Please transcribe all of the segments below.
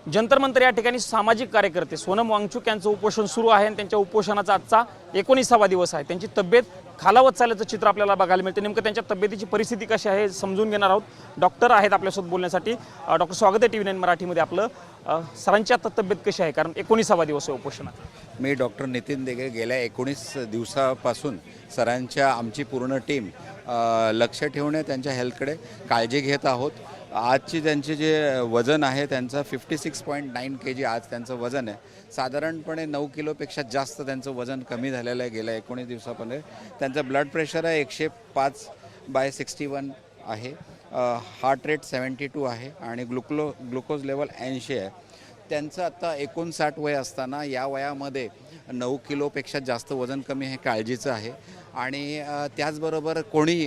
जंतर मंतर या ठिकाणी सामाजिक कार्यकर्ते सोनम वांगचुक यांचं उपोषण सुरू आहे आणि त्यांच्या उपोषणाचा आजचा 19वा दिवस आहे। त्यांची तब्येत खालावत चालल्याचं चित्र आपल्याला बघायला मिळते। नेमकं त्यांच्या तब्येतीची परिस्थिती कशी आहे समजून घेणार आहोत। डॉक्टर आहेत आपल्यासोबत बोलण्यासाठी। डॉक्टर स्वागत आहे TV9 मराठीमध्ये आपलं। सरांची आता तब्येत कशी आहे, कारण 19वा दिवस आहे उपोषणाचा? मी डॉक्टर नितीन देगे गेल्या 19 दिवसापासून सरांच्या आमची पूर्ण टीम लक्ष ठेवणे त्यांच्या हेल्थकडे काळजी घेत आहोत। आजची त्यांचे जे वजन आहे त्यांचं 56.9 kg आज त्यांचं वजन आहे। साधारणपणे 9 किलोपेक्षा जास्त त्यांचं वजन कमी झालेलं आहे गेल्या 19 दिवसापर्यंत। त्यांचं ब्लड प्रेशर आहे 105/61 आहे, हार्ट रेट 72 आहे आणि ग्लुकोज लेवल 80 आहे। त्यांचं आता 59 वय असताना या वयामध्ये 9 किलोपेक्षा जास्त वजन कमी हे काळजीचं आहे। आणि त्याचबरोबर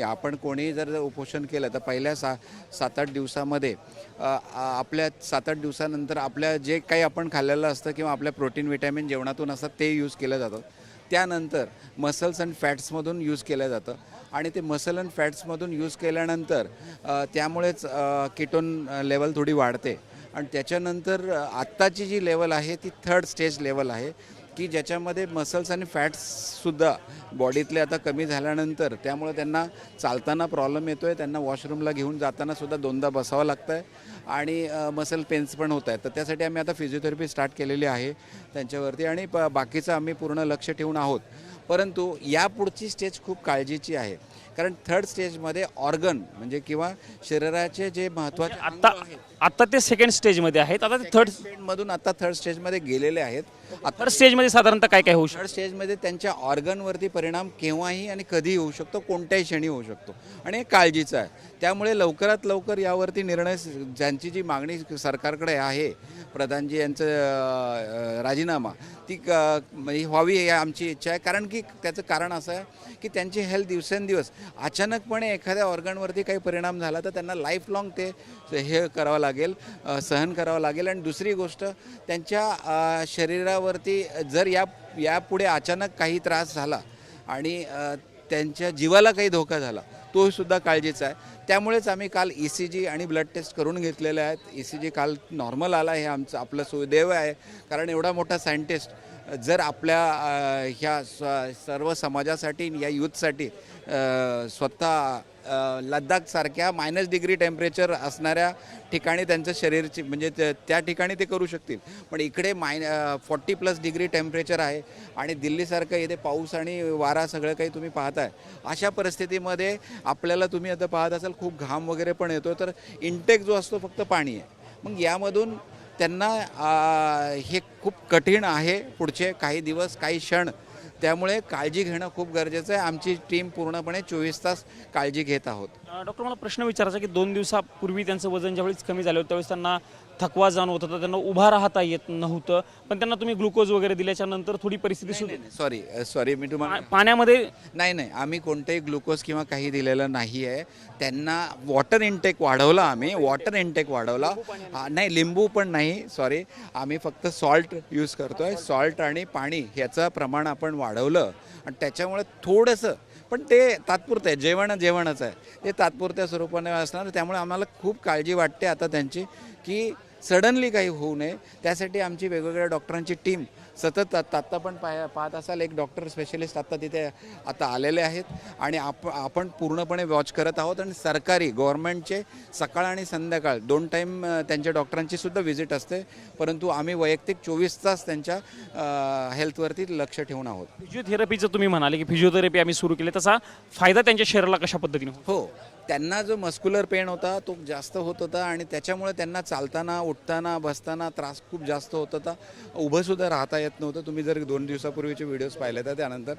आपण कोणीही जर उपोषण केलं तर पहिल्या 7-8 दिवसामध्ये आपल्या 7-8 दिवसानंतर आपल्या जे काही आपण खाल्लेलं असतं किंवा आपल्या प्रोटीन विटॅमिन जेवणातून असतात ते यूज केलं जातं। त्यानंतर मसल्स अँड फॅट्समधून यूज केलं जातं आणि ते मसल अँड फॅट्समधून यूज केल्यानंतर त्यामुळेच कीटोन लेवल थोडी वाढते आणि त्याच्यानंतर आत्ताची जी लेवल आहे ती 3rd स्टेज लेवल आहे की ज्याच्यामध्ये मसल्स आणि फॅट्ससुद्धा बॉडीतले आता कमी झाल्यानंतर त्यामुळे त्यांना चालताना प्रॉब्लेम येतो आहे, त्यांना वॉशरूमला घेऊन जातानासुद्धा 2दा बसावं लागतं आहे आणि मसल पेन्स पण होत आहेत। तर त्यासाठी आम्ही आता फिजिओथेरपी स्टार्ट केलेली आहे त्यांच्यावरती आणि बाकीचं आम्ही पूर्ण लक्ष ठेवून आहोत। परंतु यापुढची स्टेज खूप काळजीची आहे, कारण 3rd स्टेजमध्ये ऑर्गन म्हणजे किंवा शरीराचे जे महत्त्वाचे आता ते 2nd स्टेजमध्ये आहेत। आता ते 3rd स्टेजमधून आता 3rd स्टेजमध्ये गेलेले आहेत। 3rd स्टेजमध्ये साधारणतः काय काय होऊ शकतं? 3rd स्टेजमध्ये त्यांच्या ऑर्गनवरती परिणाम केव्हाही आणि कधीही होऊ शकतो, कोणत्याही क्षणी होऊ शकतो आणि हे काळजीचं आहे। त्यामुळे लवकरात लवकर यावरती निर्णय, ज्यांची जी मागणी सरकारकडे आहे प्रधानजी यांचं राजीनामा ती व्हावी ही आमची इच्छा आहे। कारण की त्याचं कारण असं आहे की त्यांची हेल्थ दिवसेंदिवस अचानकपणे एखाद्या ऑर्गनवरती काही परिणाम झाला तर त्यांना लाईफ लाँग ते हे करावं लागेल, सहन करावं लागेल। आणि दुसरी गोष्ट, त्यांच्या शरीरावरती जर यापुढे अचानक काही त्रास झाला आणि त्यांच्या जीवाला काही धोका झाला तोसुद्धा काळजीचा आहे। त्यामुळेच आम्ही काल ECG आणि ब्लड टेस्ट करून घेतलेले आहेत। ECG काल नॉर्मल आला, हे आपलं सुदैव आहे, कारण एवढा मोठा सायंटिस्ट जर आपल्या ह्या सर्व समाजासाठी या यूथसाठी स्वतः लद्दाखसारख्या -डिग्री टेम्परेचर असणाऱ्या ठिकाणी त्यांचं शरीरची म्हणजे त्या ठिकाणी ते करू शकतील, पण इकडे 40+ डिग्री टेम्परेचर आहे आणि दिल्लीसारखं इथे पाऊस आणि वारा सगळं काही तुम्ही पाहताय। अशा परिस्थितीमध्ये आपल्याला तुम्ही आता पाहत असाल खूप घाम वगैरे पण येतो, तर इंटेक जो असतो फक्त पाणी आहे। मग यामधून त्यांना हे खूप कठीण आहे पुढचे काही दिवस, काही क्षण, त्यामुळे काळजी घेणं खूप गरजेचं आहे। आमची टीम पूर्णपणे 24 तास काळजी घेत आहोत। डॉक्टर, मला प्रश्न विचारायचा की 2 दिवसापूर्वी त्यांचं वजन ज्यावेळेस कमी झालं होतं त्यावेळेस त्यांना थकवा जाणवत होता, त्यांना उभा राहता येत नव्हतं, पण त्यांना तुम्ही ग्लुकोज वगैरे दिल्याच्या नंतर थोडी परिस्थिती सॉरी मी तुम्हाला पाण्यामध्ये नाही आम्ही कोणतेही ग्लुकोज किंवा काही दिलेलं नाही आहे। त्यांना वॉटर इनटेक वाढवला, आम्ही वॉटर इनटेक वाढवला, नाही लिंबू पण नाही, सॉरी, आम्ही फक्त सॉल्ट यूज करतो आहे। सॉल्ट आणि पाणी ह्याचं प्रमाण आपण वाढवलं आणि त्याच्यामुळे थोडंसं, पण ते तात्पुरतं आहे, जेवणच आहे, ते तात्पुरत्या स्वरूपाने असणार। त्यामुळे आम्हाला खूप काळजी वाटते आता त्यांची की सडनली काही होऊ नये, त्यासाठी आमची वेगवेगळ्या डॉक्टरांची टीम सतत आत्ता पण पाहत असाल, एक डॉक्टर स्पेशलिस्ट आत्ता तिथे आता आलेले आहेत आणि आपण पूर्णपणे वॉच करत आहोत। आणि सरकारी गव्हर्नमेंटचे सकाळ आणि संध्याकाळ 2 टाईम त्यांच्या डॉक्टरांची सुद्धा व्हिजिट असते, परंतु आम्ही वैयक्तिक 24 तास त्यांच्या हेल्थवरती लक्ष ठेवून आहोत। फिजिओथेरपीचं तुम्ही म्हणाले की फिजिओथेरपी आम्ही सुरू केली, तसा फायदा त्यांच्या शरीराला कशा पद्धतीने हो, त्यांना जो मस्क्युलर पेन होता तो जास्त होत होता आणि त्याच्यामुळे त्यांना चालताना, उठताना, बसताना त्रास खूप जास्त होत होता, उभंसुद्धा राहता येत नव्हतं। तुम्ही जर 2 दिवसापूर्वीचे व्हिडिओज पाहिले तर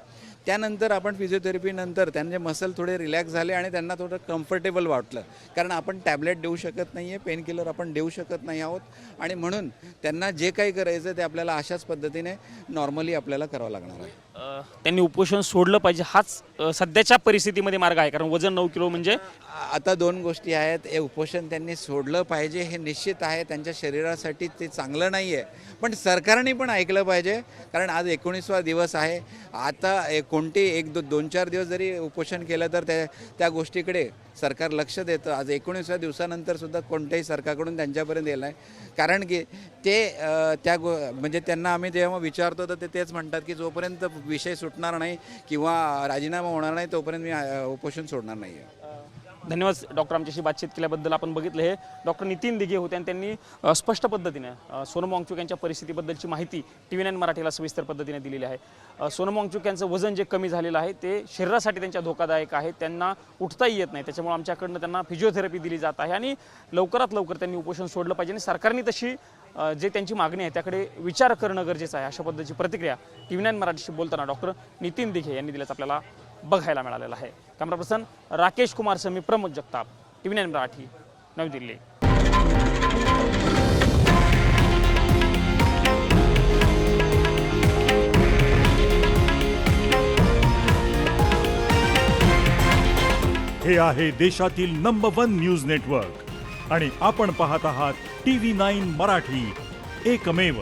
त्यानंतर आपण फिजिओथेरपीनंतर त्यांचे मसल थोडे रिलॅक्स झाले आणि त्यांना थोडं कम्फर्टेबल वाटलं, कारण आपण टॅबलेट देऊ शकत नाही आहे, पेन किलर आपण देऊ शकत नाही आहोत आणि म्हणून त्यांना जे काही करायचं ते आपल्याला अशाच पद्धतीने नॉर्मली आपल्याला करावं लागणार आहे। त्यांनी उपोषण सोडलं पाहिजे हाच सध्याच्या परिस्थितीमध्ये मार्ग आहे, कारण वजन 9 किलो म्हणजे आता दोन गोष्टी आहेत. हे उपोषण त्यांनी सोडलं पाहिजे हे निश्चित आहे. त्यांच्या शरीरासाठी ते चांगलं नाही आहे. पण सरकारने पण ऐकलं पाहिजे, कारण आज 19वा दिवस आहे. आता कोणते 2-4 दिवस जरी उपोषण केलं तर त्या गोष्टीकडे सरकार लक्ष देतं. आज 19व्या दिवसानंतर सुद्धा कोणत्याही सरकारकडून त्यांच्यापर्यंत येलं नाही. कारण की ते म्हणजे त्यांना आम्ही जेव्हा विचारतो तर ते तेच म्हणतात की जोपर्यंत विषय सुटणार नाही किंवा राजीनामा होणार नाही तोपर्यंत मी उपोषण सोडणार नाही आहे. धन्यवाद डॉक्टर, आमच्याशी बातचीत केल्याबद्दल. आपण बघितलं हे डॉक्टर नितीन दिघे होते आणि त्यांनी स्पष्ट पद्धतीने सोनम वांगचुक यांच्या परिस्थितीबद्दलची माहिती TV9 मराठीला सविस्तर पद्धतीने दिलेली आहे. सोनम वांगचुक यांचं वजन जे कमी झालेलं आहे ते शरीरासाठी त्यांच्या धोकादायक आहे. त्यांना उठताही येत नाही, त्याच्यामुळे आमच्याकडनं त्यांना फिजिओथेरपी दिली जात आहे आणि लवकरात लवकर त्यांनी उपोषण सोडलं पाहिजे आणि सरकारने तशी जे त्यांची मागणी आहे त्याकडे विचार करणं गरजेचं आहे. अशा पद्धतीची प्रतिक्रिया TV9 मराठीशी बोलताना डॉक्टर नितीन दिघे यांनी दिल्याचं आपल्याला बघायला मिळालेलं आहे. कॅमेरा पर्सन राकेश कुमार समी, प्रमोद जगताप, TV9 मराठी, नवी दिल्ली. हे आहे देशातील नंबर 1 न्यूज नेटवर्क आणि आपण पाहत आहात TV9 मराठी, एकमेव.